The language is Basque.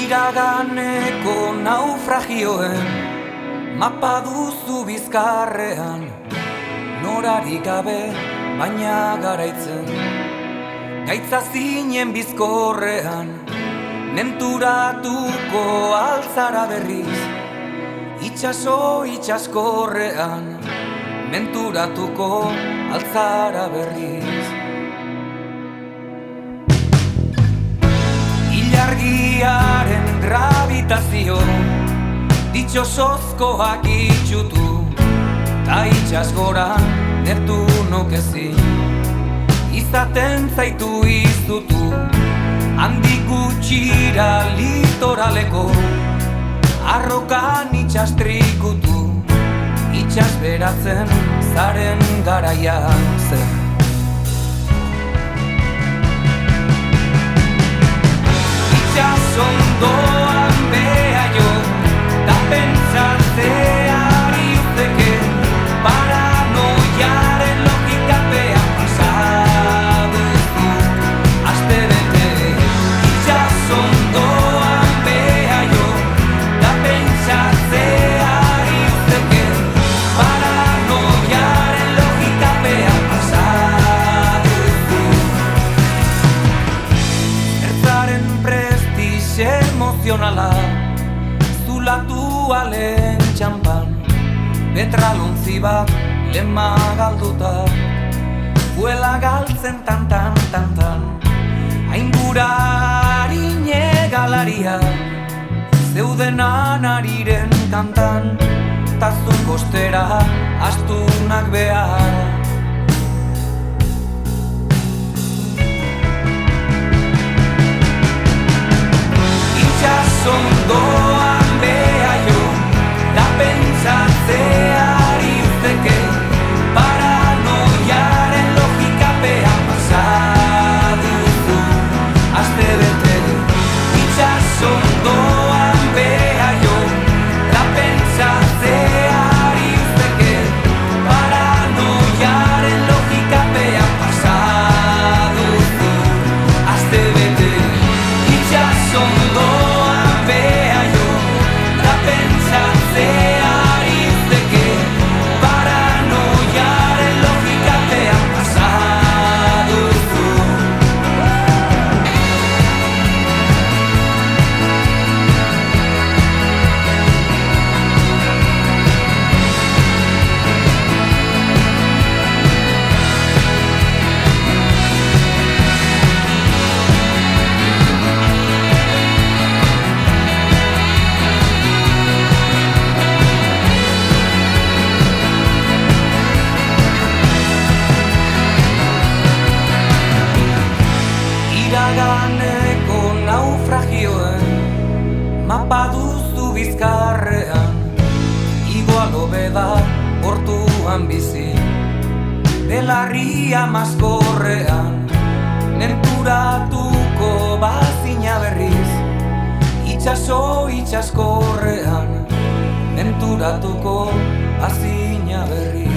Iraganeko naufragioen mapa duzu bizkarrean, norarik gabe baina garaitzen, gaitza zinen bizkorrean, menturatuko altzara berriz, itxaso itxaskorrean, menturatuko altzara berriz. Ilargiaren gravitazio ditxosozkoak itxutu, ta itxas goran Neptunok ezin izaten zaitu iztutu, handik gutxira litoraleko arrokan itxastrikutu, itxas beratzen zaren garaia zen. Ondoan beha jo, da pentsatzeari uzteke, paranoiaren logikapean pasaduzu aste bete. Itxas ondoan beha jo, da pentsatzeari uzteke, paranoiaren logikapean pasaduzu. Ertzaren emozionala zulatu alen txampan, petralontzi bat lema galduta, huela galtzen tan, aingurarine galaria, zeuden anariren kantan, tazun kostera astunak behar. Ondoan beha jo, da pentsatzeari uzteke, paranoiaren logikapean pasaduzu aste bete. Itxas ondoan beha jo, da pentsatzeari uzteke, paranoiaren logikapean pasaduzu aste bete. Itxas ondoan iraganeko naufragioen mapa duzu bizkarrean, igual hobeda portuan bizi, belarria maskorrean, menturatuko bazina berriz, itxaso itxaskorrean, menturatuko bazina berriz.